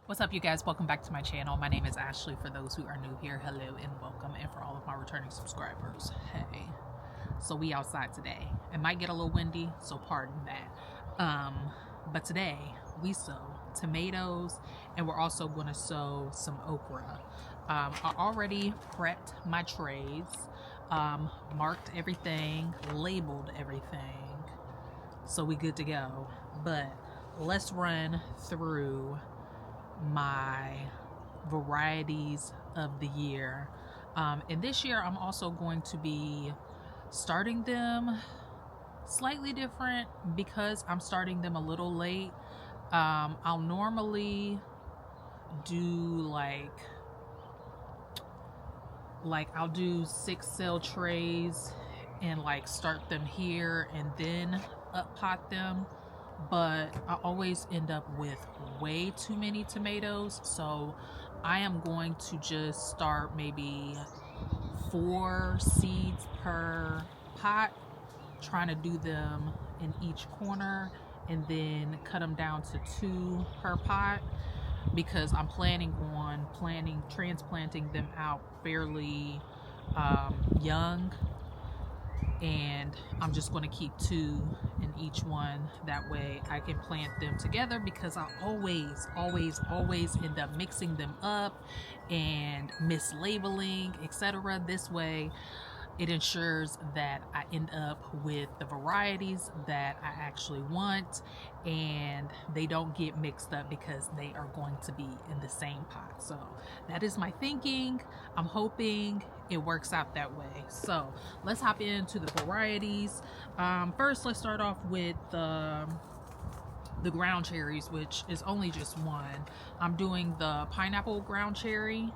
What's up, you guys? Welcome back to my channel. My name is Ashley. For those who are new here, hello and welcome. And for all of my returning subscribers, hey. So we outside today. It might get a little windy, so pardon that. But today we sow tomatoes and we're also going to sow some okra. I already prepped my trays, marked everything, labeled everything, so we good to go. But let's run through my varieties of the year. And this year I'm also going to be starting them slightly different because I'm starting them a little late. I'll normally do like I'll do 6 cell trays and like start them here and then up pot them, but I always end up with way too many tomatoes, so I am going to just start maybe 4 seeds per pot, trying to do them in each corner and then cut them down to 2 per pot, because I'm planning on transplanting them out fairly young, and I'm just going to keep 2 in each one. That way I can plant them together, because I always end up mixing them up and mislabeling, etc. This way it ensures that I end up with the varieties that I actually want, and they don't get mixed up because they are going to be in the same pot. So that is my thinking. I'm hoping it works out that way. So let's hop into the varieties. First, let's start off with the ground cherries, which is only just one. I'm doing the pineapple ground cherry.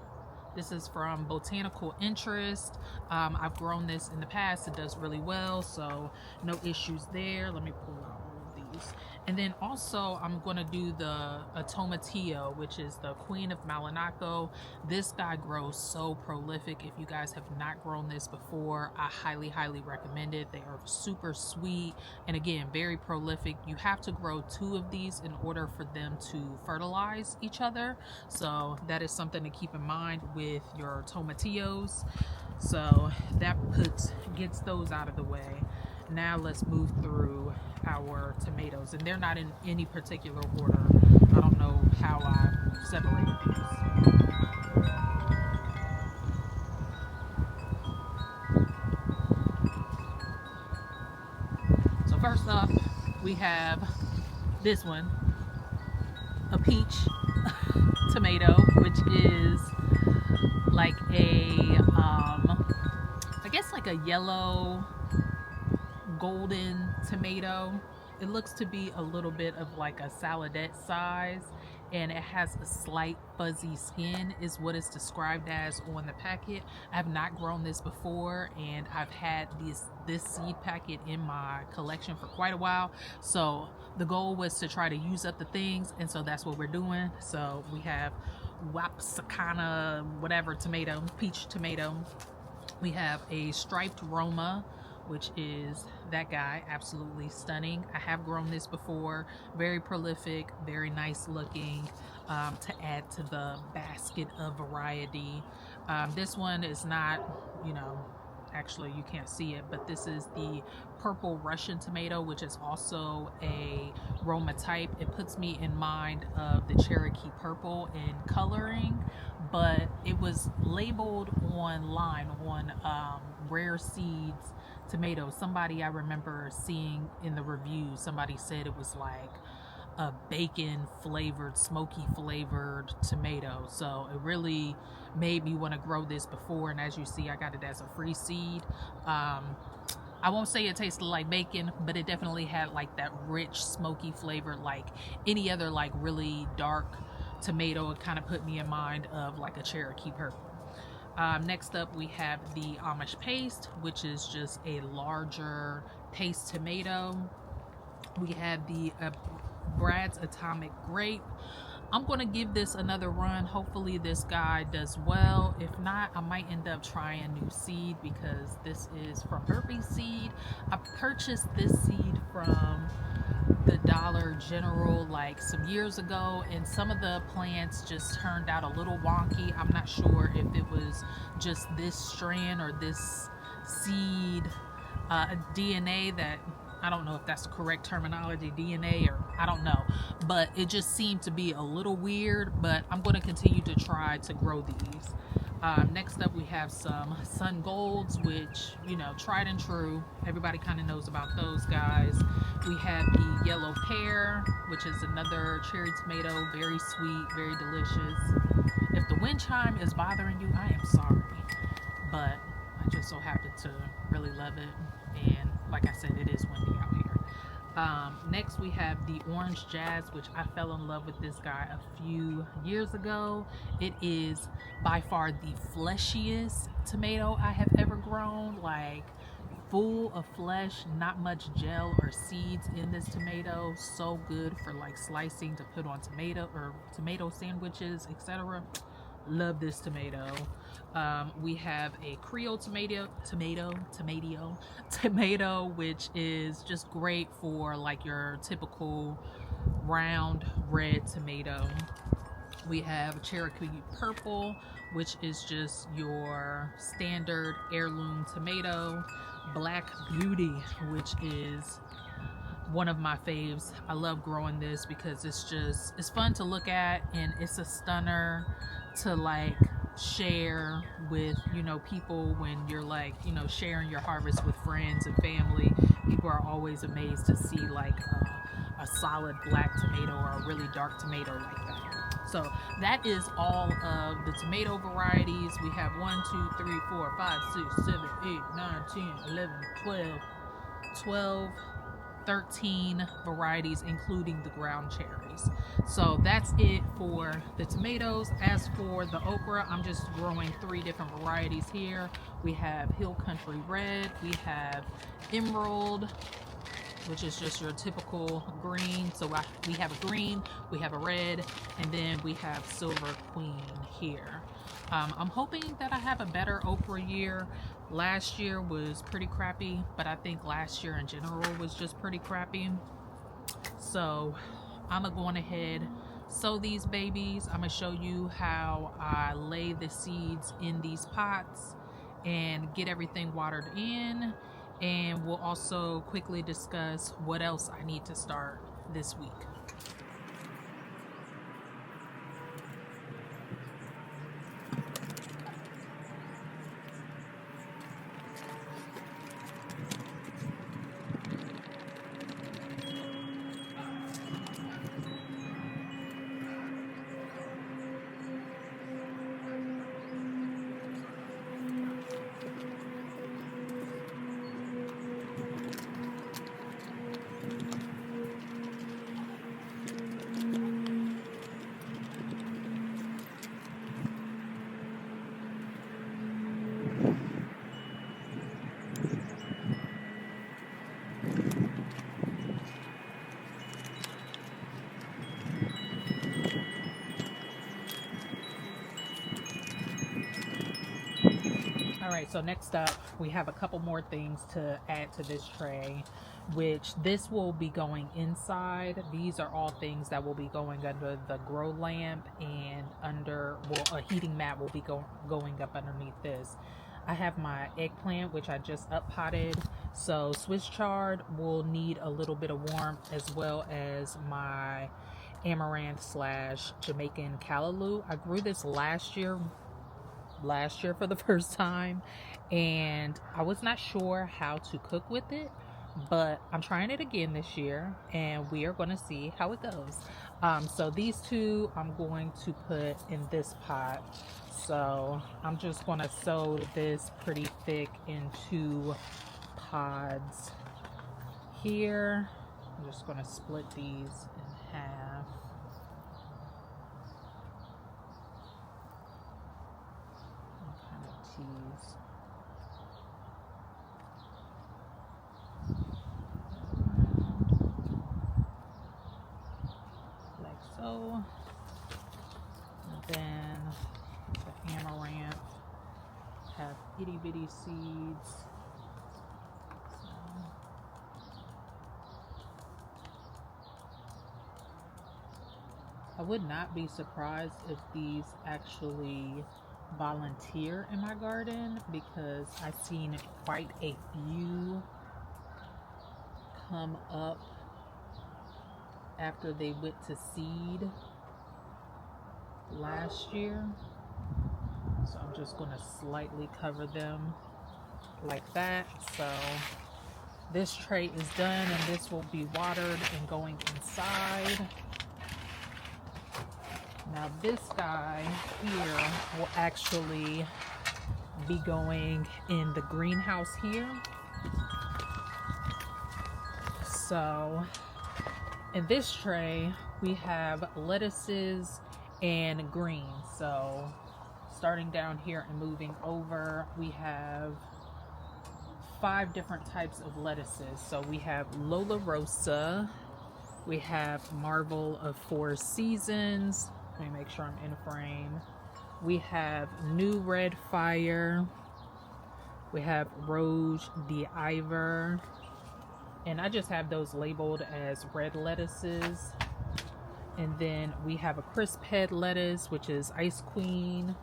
This is from Botanical Interest. I've grown this in the past. It does really well, so no issues there. Let me pull out all of these. And then also I'm going to do the Tomatillo, which is the Queen of Malanaco. This guy grows so prolific. If you guys have not grown this before, I highly recommend it. They are super sweet and again very prolific. You have to grow 2 of these in order for them to fertilize each other, so that is something to keep in mind with your tomatillos. So that gets those out of the way. Now let's move through our tomatoes, and they're not in any particular order. I don't know how I separated these. So first up we have this one, a peach tomato, which is like a I guess like a yellow golden tomato. It looks to be a little bit of like a saladette size, and it has a slight fuzzy skin is what it's described as on the packet. I have not grown this before, and I've had this seed packet in my collection for quite a while, so the goal was to try to use up the things, and so that's what we're doing. So we have Wapsakana whatever tomato, peach tomato. We have a striped Roma, which is that guy, absolutely stunning. I have grown this before, very prolific, very nice looking, to add to the basket of variety. This one is not, actually you can't see it, but this is the purple Russian tomato, which is also a Roma type. It puts me in mind of the Cherokee purple in coloring, but it was labeled online on Rare Seeds tomatoes. Somebody I remember seeing in the reviews, somebody said it was like a bacon flavored, smoky flavored tomato, so it really made me want to grow this before. And as you see, I got it as a free seed. I won't say it tasted like bacon, but it definitely had like that rich smoky flavor, like any other like really dark tomato. It kind of put me in mind of like a Cherokee purple. Next up we have the Amish paste, which is just a larger paste tomato. We have the Brad's Atomic Grape. I'm going to give this another run. Hopefully this guy does well. If not, I might end up trying new seed, because this is from Herpes Seed. I purchased this seed from the Dollar General like some years ago, and some of the plants just turned out a little wonky. I'm not sure if it was just this strand or this seed DNA that, I don't know if that's the correct terminology, DNA, or I don't know, but it just seemed to be a little weird. But I'm going to continue to try to grow these. Next up, we have some Sun Golds, which, you know, tried and true. Everybody kind of knows about those guys. We have the Yellow Pear, which is another cherry tomato, very sweet, very delicious. If the wind chime is bothering you, I am sorry, but I just so happen to really love it. And like I said, it is windy out here. Next, we have the Orange Jazz, which I fell in love with this guy a few years ago. It is by far the fleshiest tomato I have ever grown. Like, full of flesh, not much gel or seeds in this tomato. So good for like slicing to put on tomato sandwiches, etc. Love this tomato. We have a Creole tomato, which is just great for like your typical round red tomato. We have Cherokee Purple, which is just your standard heirloom tomato. Black Beauty, which is one of my faves. I love growing this because it's fun to look at, and it's a stunner to like share with, you know, people when you're like, you know, sharing your harvest with friends and family. People are always amazed to see like a solid black tomato or a really dark tomato like that. So that is all of the tomato varieties. We have 1, 2, 3, 4, 5, 6, 7, 8, 9, 10, 11, 12, 13 varieties, including the ground cherries. So that's it for the tomatoes. As for the okra, I'm just growing 3 different varieties here. We have Hill Country Red, we have Emerald, which is just your typical green. So we have a green, we have a red, and then we have Silver Queen here. I'm hoping that I have a better okra year. Last year was pretty crappy, but I think last year in general was just pretty crappy. So I'm gonna go on ahead, sow these babies. I'm gonna show you how I lay the seeds in these pots and get everything watered in. And we'll also quickly discuss what else I need to start this week. Alright, so next up, we have a couple more things to add to this tray, which this will be going inside. These are all things that will be going under the grow lamp, and a heating mat will be going up underneath this. I have my eggplant, which I just up potted. So Swiss chard will need a little bit of warmth, as well as my amaranth / Jamaican callaloo. I grew this last year for the first time, and I was not sure how to cook with it, but I'm trying it again this year, and we are going to see how it goes. So these two I'm going to put in this pot. So I'm just going to sow this pretty thick into pods here. I'm just going to split these in half. Teas. Like so. And then the amaranth have itty bitty seeds. So would not be surprised if these actually volunteer in my garden, because I've seen quite a few come up after they went to seed last year. So I'm just going to slightly cover them like that. So this tray is done, and this will be watered and going inside. Now this guy here will actually be going in the greenhouse here. So in this tray we have lettuces and greens. So starting down here and moving over, we have 5 different types of lettuces. So we have Lola Rosa, we have Marvel of 4 Seasons. Let me make sure I'm in frame. We have New Red Fire. We have Rouge d'Ivoire. And I just have those labeled as red lettuces. And then we have a crisp head lettuce, which is Ice Queen.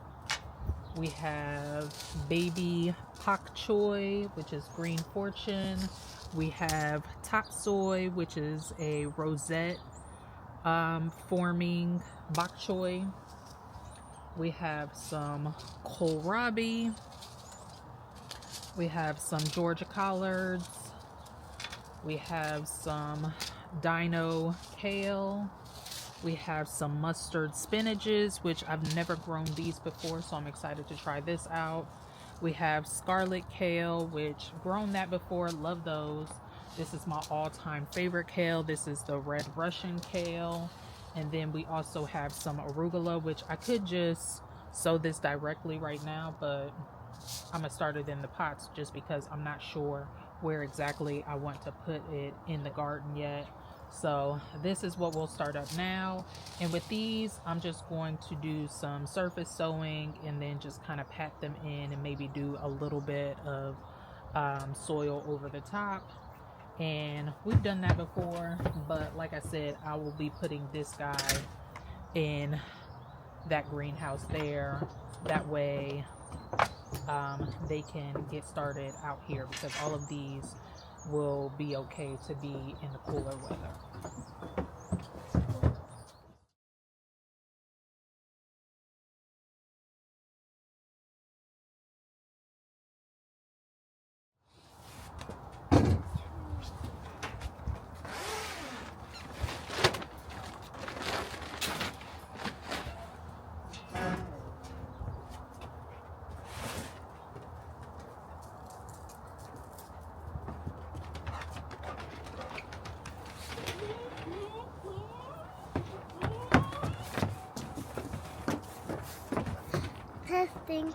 We have Baby Pak Choi, which is Green Fortune. We have Top Soy, which is a rosette forming bok choy. We have some kohlrabi. We have some Georgia collards. We have some dino kale. We have some mustard spinaches, which I've never grown these before, so I'm excited to try this out. We have scarlet kale, which grown that before, love those. This is my all-time favorite kale. This is the red Russian kale. And then we also have some arugula, which I could just sow this directly right now, but I'm gonna start it in the pots just because I'm not sure where exactly I want to put it in the garden yet. So this is what we'll start up now. And with these, I'm just going to do some surface sowing and then just kind of pat them in and maybe do a little bit of soil over the top. And we've done that before, but like I said, I will be putting this guy in that greenhouse there. That way they can get started out here, because all of these will be okay to be in the cooler weather.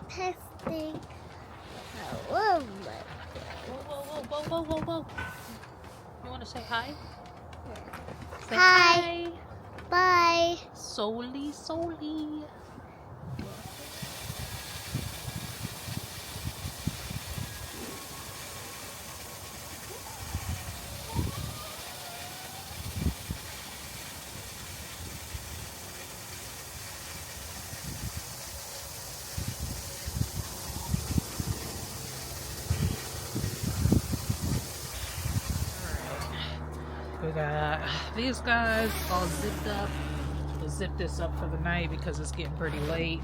Testing. Whoa, Whoa. You want to say hi? Say Hi. Bye. Soli. We got these guys all zipped up. We'll zip this up for the night because it's getting pretty late.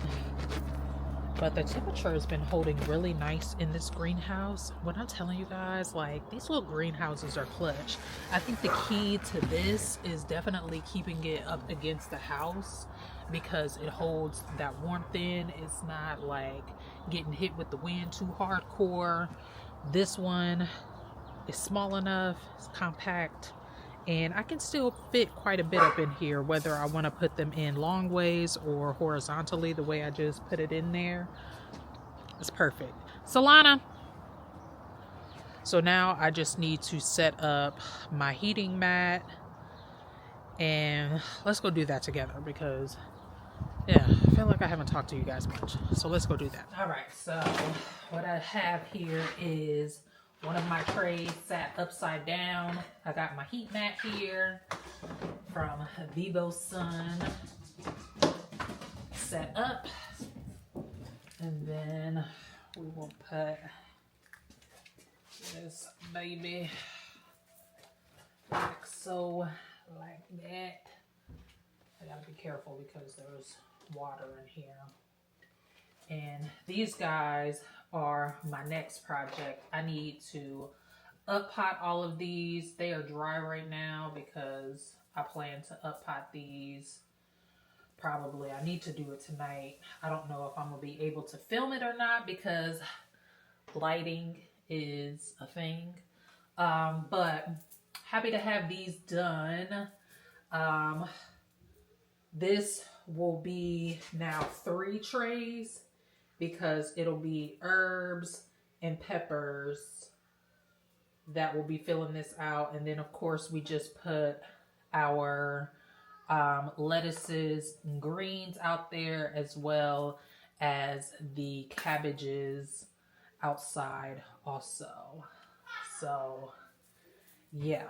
But the temperature has been holding really nice in this greenhouse. When I'm telling you guys, like, these little greenhouses are clutch. I think the key to this is definitely keeping it up against the house, because it holds that warmth in. It's not like getting hit with the wind too hardcore. This one is small enough, it's compact, and I can still fit quite a bit up in here, whether I want to put them in long ways or horizontally the way I just put it in there. It's perfect. Solana. So now I just need to set up my heating mat, and let's go do that together, because yeah, I feel like I haven't talked to you guys much. So let's go do that. All right, so what I have here is one of my trays sat upside down. I got my heat mat here from Vivo Sun. set up. And then we will put this baby like so, like that. I gotta be careful because there's water in here. And these guys are my next project. I need to up pot all of these. They are dry right now because I plan to up pot these. Probably I need to do it tonight. I don't know if I'm gonna be able to film it or not because lighting is a thing. But happy to have these done. This will be now 3 trays because it'll be herbs and peppers that will be filling this out. And then of course we just put our lettuces and greens out there, as well as the cabbages outside also. So yeah.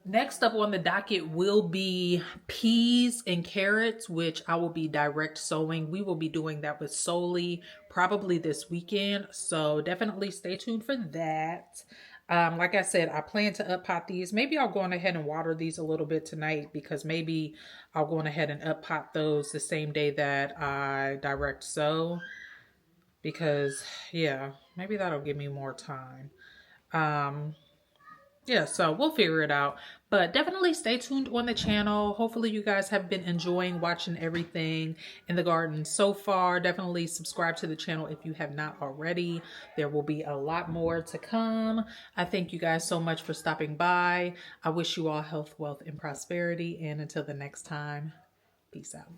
Next up on the docket will be peas and carrots, which I will be direct sowing. We will be doing that with Soli probably this weekend. So definitely stay tuned for that. Like I said, I plan to up pot these. Maybe I'll go on ahead and water these a little bit tonight because maybe I'll go on ahead and up pot those the same day that I direct sow. Because yeah, maybe that'll give me more time. Yeah, so we'll figure it out. But definitely stay tuned on the channel. Hopefully you guys have been enjoying watching everything in the garden so far. Definitely subscribe to the channel if you have not already. There will be a lot more to come. I thank you guys so much for stopping by. I wish you all health, wealth, and prosperity. And until the next time, peace out.